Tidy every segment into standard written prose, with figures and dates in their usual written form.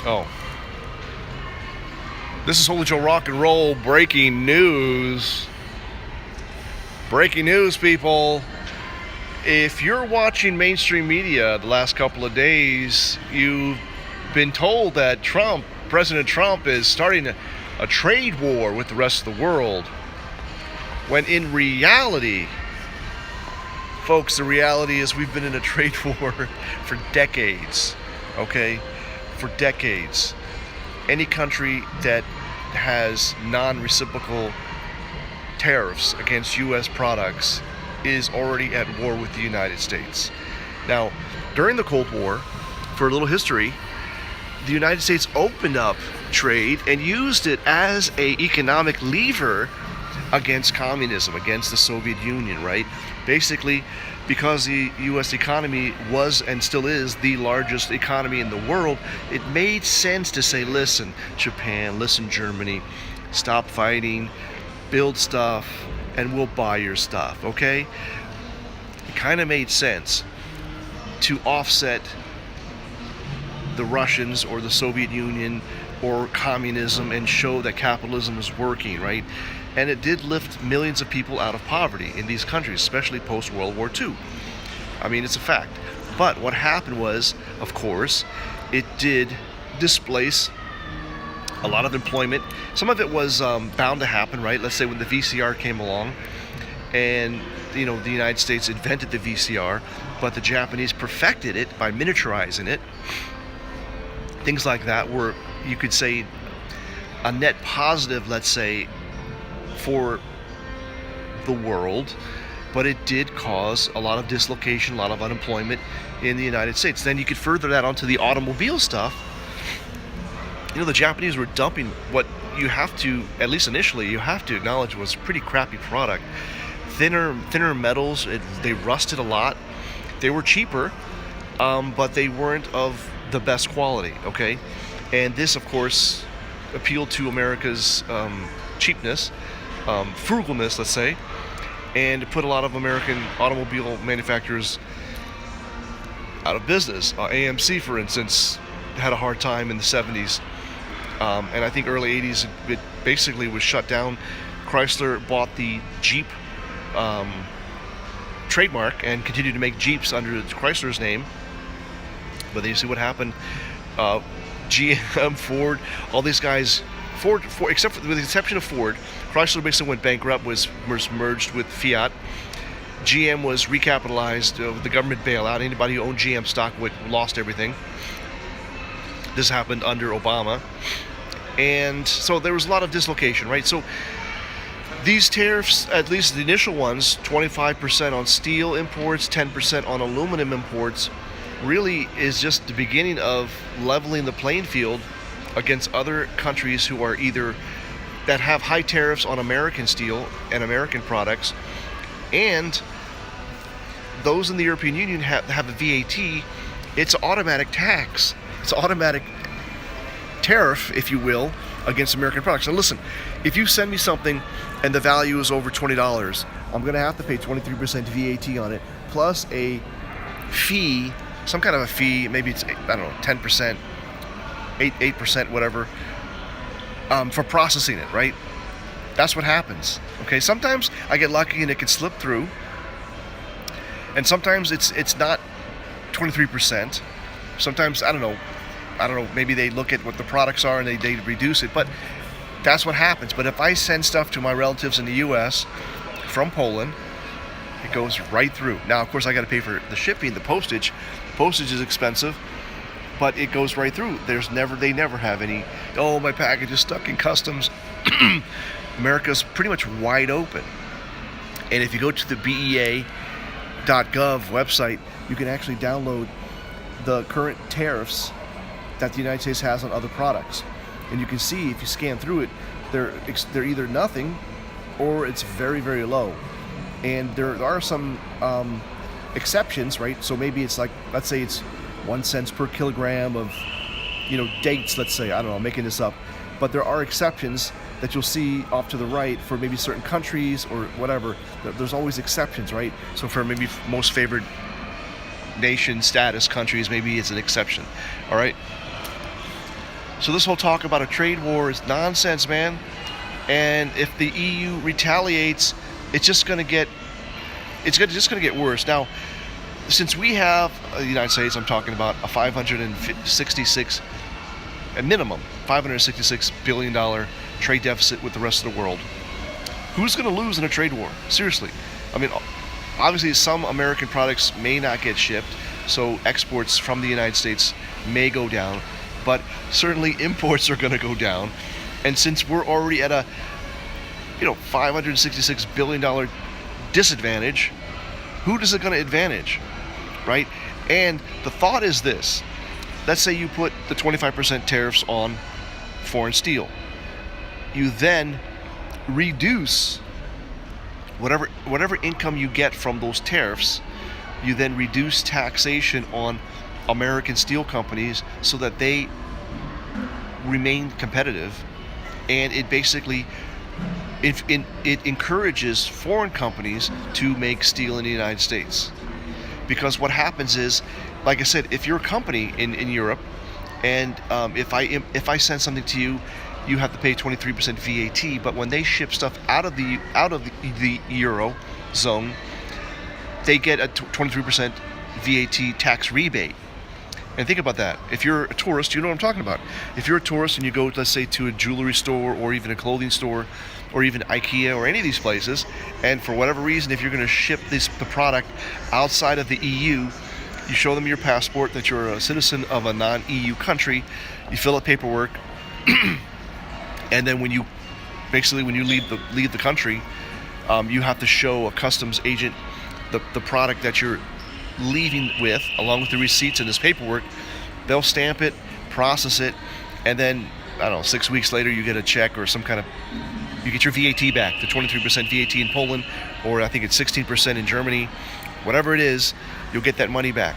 Oh. This is Holy Joe Rock and Roll breaking news. Breaking news, people. If you're watching mainstream media the last couple of days, you've been told that President Trump is starting a trade war with the rest of the world. When in reality, folks, the reality is we've been in a trade war for decades, okay? For decades. Any country that has non-reciprocal tariffs against U.S. products is already at war with the United States. Now, during the Cold War, for a little history, the United States opened up trade and used it as an economic lever against communism, against the Soviet Union, right? Basically, because the U.S. economy was and still is the largest economy in the world, it made sense to say, listen, Japan, listen, Germany, stop fighting, build stuff, and we'll buy your stuff, okay? It kind of made sense to offset the Russians or the Soviet Union or communism and show that capitalism is working, right? And it did lift millions of people out of poverty in these countries, especially post-World War II. I mean, it's a fact. But what happened was, of course, it did displace a lot of employment. Some of it was bound to happen, right? Let's say when the VCR came along and, the United States invented the VCR, but the Japanese perfected it by miniaturizing it. Things like that were, you could say, a net positive, let's say, for the world, but it did cause a lot of dislocation, a lot of unemployment in the United States. Then you could further that onto the automobile stuff. The Japanese were dumping what you have to, at least initially, you have to acknowledge was a pretty crappy product. Thinner metals, they rusted a lot. They were cheaper, but they weren't of the best quality, okay? And this, of course, appealed to America's cheapness, frugalness, let's say, and put a lot of American automobile manufacturers out of business. AMC, for instance, had a hard time in the 70s, and I think early 80s it basically was shut down. Chrysler bought the Jeep trademark and continued to make Jeeps under Chrysler's name, but then you see what happened. GM, Ford, all these guys, Ford, except with the exception of Ford, Chrysler basically went bankrupt, was merged with Fiat. GM was recapitalized with the government bailout. Anybody who owned GM stock lost everything. This happened under Obama. And so there was a lot of dislocation, right? So these tariffs, at least the initial ones, 25% on steel imports, 10% on aluminum imports, really is just the beginning of leveling the playing field against other countries who are either that have high tariffs on American steel and American products, and those in the European Union have a VAT. It's automatic tax. It's automatic tariff, if you will, against American products. Now listen, if you send me something and the value is over $20, I'm going to have to pay 23% VAT on it, plus a fee, some kind of a fee, maybe it's, 10%, 8%, whatever, for processing it, right? That's what happens, okay? Sometimes I get lucky and it can slip through, and sometimes it's not 23%. Sometimes, I don't know, maybe they look at what the products are and they reduce it, but that's what happens. But if I send stuff to my relatives in the U.S. from Poland, it goes right through. Now, of course, I got to pay for the shipping, the postage. Postage is expensive, but it goes right through. They never have any, oh, my package is stuck in customs. America's pretty much wide open. And if you go to the BEA.gov website, you can actually download the current tariffs that the United States has on other products. And you can see, if you scan through it, they're either nothing or it's very, very low. And there are some exceptions, right? So maybe it's like, let's say it's 1 cent per kilogram of, dates, let's say. I don't know, I'm making this up. But there are exceptions that you'll see off to the right for maybe certain countries or whatever. There's always exceptions, right? So for maybe most favored nation status countries, maybe it's an exception. All right. So this whole talk about a trade war is nonsense, man. And if the EU retaliates, it's just going to get worse. Now, since we have the United States, I'm talking about a minimum $566 billion trade deficit with the rest of the world. Who's going to lose in a trade war? Seriously. I mean, obviously some American products may not get shipped, so exports from the United States may go down, but certainly imports are going to go down. And since we're already at a $566 billion disadvantage, who is it going to advantage, right? And the thought is this: let's say you put the 25% tariffs on foreign steel. You then reduce whatever income you get from those tariffs. You then reduce taxation on American steel companies so that they remain competitive, and it basically it encourages foreign companies to make steel in the United States. Because what happens is, like I said, if you're a company in Europe, and if I send something to you, you have to pay 23% VAT. But when they ship stuff out of the Euro zone, they get a 23% VAT tax rebate. And think about that. If you're a tourist, you know what I'm talking about. If you're a tourist and you go, let's say, to a jewelry store or even a clothing store or even IKEA or any of these places, and for whatever reason, if you're going to ship the product outside of the EU, you show them your passport that you're a citizen of a non-EU country, you fill out paperwork, and then when you leave the country, you have to show a customs agent the product that you're leaving with, along with the receipts and this paperwork. They'll stamp it, process it, and then, I don't know, 6 weeks later you get a check or some kind of, you get your VAT back, the 23% VAT in Poland, or I think it's 16% in Germany. Whatever it is, you'll get that money back.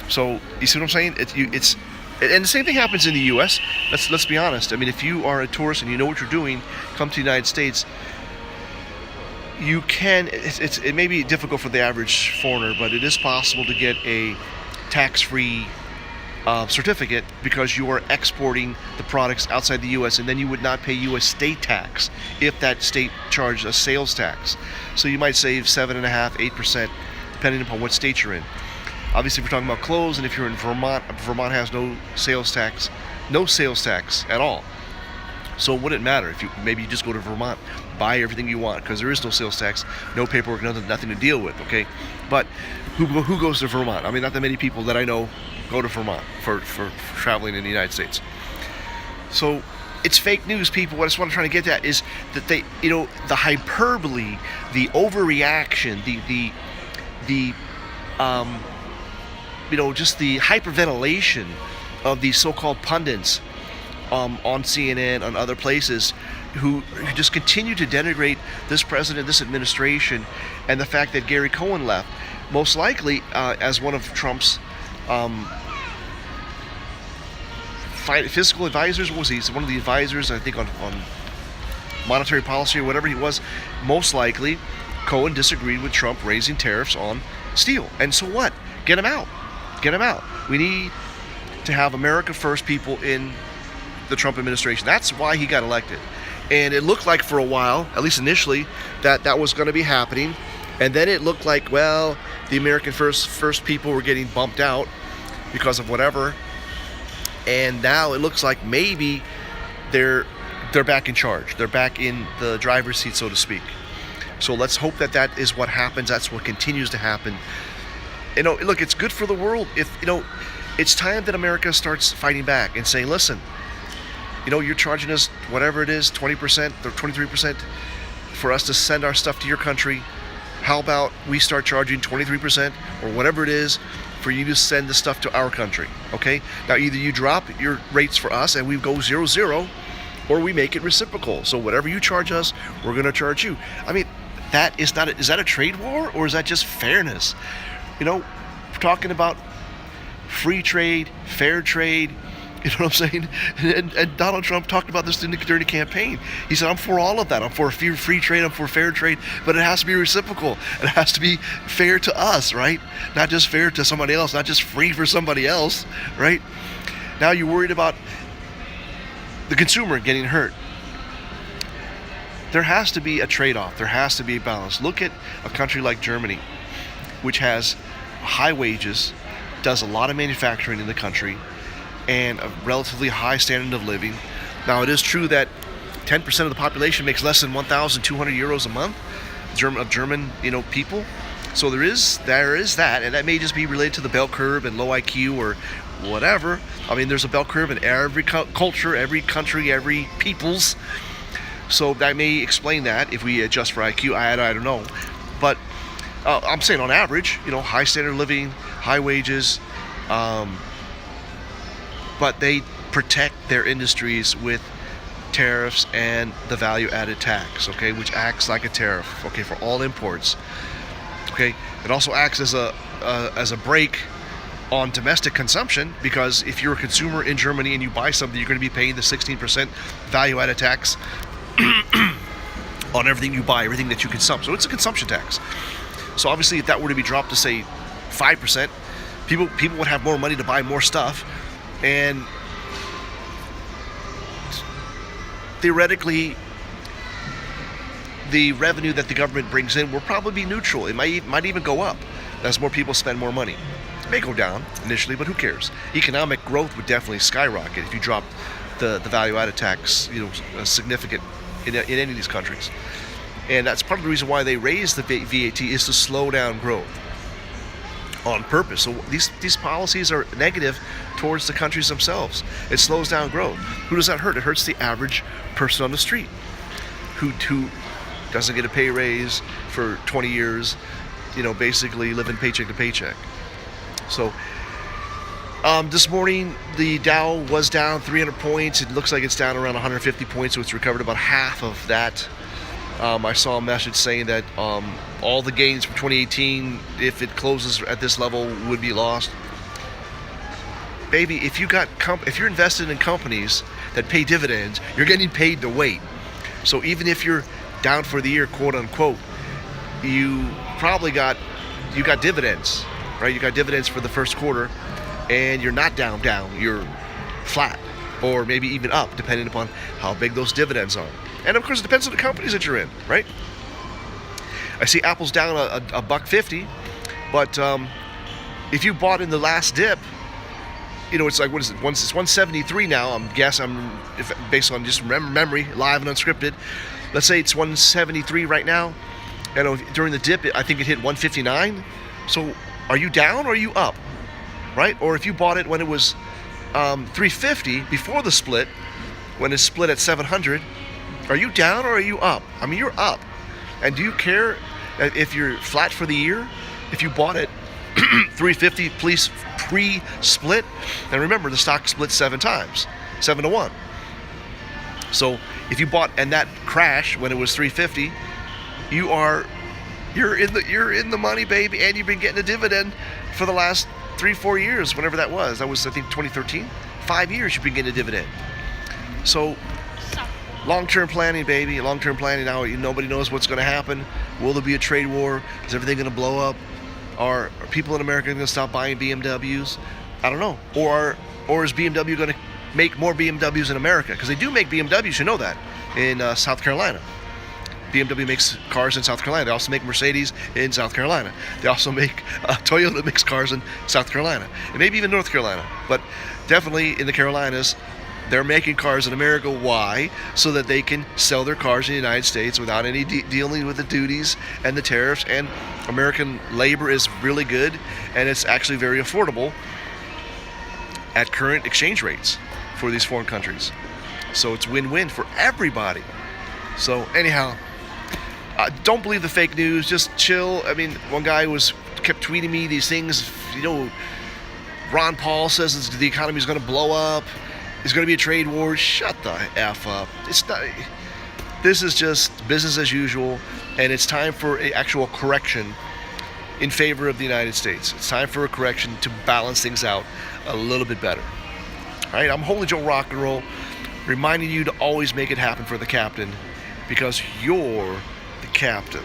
So you see what I'm saying? It's and the same thing happens in the U.S. Let's be honest. I mean, if you are a tourist and you know what you're doing, come to the United States, you can. It may be difficult for the average foreigner, but it is possible to get a tax-free certificate because you are exporting the products outside the U.S. and then you would not pay U.S. state tax if that state charged a sales tax. So you might save 7.5%, 8%, depending upon what state you're in. Obviously, if we're talking about clothes, and if you're in Vermont has no sales tax at all. So it wouldn't matter if maybe you just go to Vermont, buy everything you want, because there is no sales tax, no paperwork, nothing to deal with, okay? But who goes to Vermont? I mean, not that many people that I know go to Vermont for traveling in the United States. So it's fake news, people. What I'm trying to get at is that they, the hyperbole, the overreaction, just the hyperventilation of these so-called pundits on CNN, on other places, who just continue to denigrate this president, this administration, and the fact that Gary Cohen left, most likely as one of Trump's fiscal advisors. What was he? He's one of the advisors, I think, on monetary policy or whatever he was. Most likely, Cohen disagreed with Trump raising tariffs on steel. And so what? Get him out. Get him out. We need to have America first people in the Trump administration. That's why he got elected. And it looked like for a while, at least initially, that was going to be happening. And then it looked like, well, the American first people were getting bumped out because of whatever. And now it looks like maybe they're back in charge. They're back in the driver's seat, so to speak. So let's hope that is what happens. That's what continues to happen. Look, it's good for the world if, it's time that America starts fighting back and saying, listen, you're charging us whatever it is, 20% or 23% for us to send our stuff to your country. How about we start charging 23% or whatever it is for you to send the stuff to our country, okay? Now, either you drop your rates for us and we go 0-0, or we make it reciprocal. So whatever you charge us, we're going to charge you. I mean, is that a trade war, or is that just fairness? We're talking about free trade, fair trade, You know what I'm saying? And Donald Trump talked about this during the campaign. He said, I'm for all of that. I'm for free trade. I'm for fair trade. But it has to be reciprocal. It has to be fair to us, right? Not just fair to somebody else. Not just free for somebody else, right? Now you're worried about the consumer getting hurt. There has to be a trade-off. There has to be a balance. Look at a country like Germany, which has high wages, does a lot of manufacturing in the country, and a relatively high standard of living. Now, it is true that 10% of the population makes less than 1,200 euros a month of German, people. So there is that, and that may just be related to the bell curve and low IQ or whatever. I mean, there's a bell curve in every culture, every country, every people's. So that may explain that if we adjust for IQ. I don't know, but I'm saying on average, high standard of living, high wages. But they protect their industries with tariffs and the value-added tax, okay, which acts like a tariff, okay, for all imports. Okay, it also acts as a brake on domestic consumption, because if you're a consumer in Germany and you buy something, you're going to be paying the 16% value-added tax on everything you buy, everything that you consume. So it's a consumption tax. So obviously, if that were to be dropped to say 5%, people would have more money to buy more stuff. And theoretically, the revenue that the government brings in will probably be neutral. It might even go up as more people spend more money. It may go down initially, but who cares? Economic growth would definitely skyrocket if you drop the value-added tax, significant in any of these countries. And that's part of the reason why they raise the VAT, is to slow down growth on purpose. So these policies are negative towards the countries themselves. It slows down growth. Who does that hurt? It hurts the average person on the street who doesn't get a pay raise for 20 years, basically living paycheck to paycheck. So this morning the Dow was down 300 points. It looks like it's down around 150 points, so it's recovered about half of that. I saw a message saying that all the gains from 2018, if it closes at this level, would be lost. Baby, if you're invested in companies that pay dividends, you're getting paid to wait. So even if you're down for the year, quote unquote, you got dividends, right? You got dividends for the first quarter, and you're not down. You're flat, or maybe even up, depending upon how big those dividends are. And of course, it depends on the companies that you're in, right? I see Apple's down a $1.50, but if you bought in the last dip, it's like, what is it? It's 173 now. Based on just memory, live and unscripted. Let's say it's 173 right now, and during the dip, I think it hit 159. So, are you down or are you up, right? Or if you bought it when it was 350 before the split, when it split at 700. Are you down or are you up? I mean, you're up. And do you care if you're flat for the year? If you bought it 350 pre-split, and remember, the stock split 7 times, 7-1. So if you bought and that crashed when it was 350, you're in the money, baby, and you've been getting a dividend for the last 3-4 years, whenever that was. That was, I think, 2013. 5 years you've been getting a dividend. So long-term planning, baby. Long-term planning. Now nobody knows what's going to happen. Will there be a trade war? Is everything going to blow up? Are people in America going to stop buying BMWs? I don't know. Or is BMW going to make more BMWs in America? Because they do make BMWs, you know that, in South Carolina. BMW makes cars in South Carolina. They also make Mercedes in South Carolina. They also make Toyota makes cars in South Carolina, and maybe even North Carolina. But definitely in the Carolinas, they're making cars in America. Why? So that they can sell their cars in the United States without any dealing with the duties and the tariffs. And American labor is really good, and it's actually very affordable at current exchange rates for these foreign countries. So it's win-win for everybody. So anyhow, don't believe the fake news. Just chill. I mean, one guy kept tweeting me these things. Ron Paul says the economy is going to blow up. There's going to be a trade war. Shut the F up. It's not. This is just business as usual, and it's time for an actual correction in favor of the United States. It's time for a correction to balance things out a little bit better. right? I'm Holy Joe Rock and Roll, reminding you to always make it happen for the captain, because you're the captain.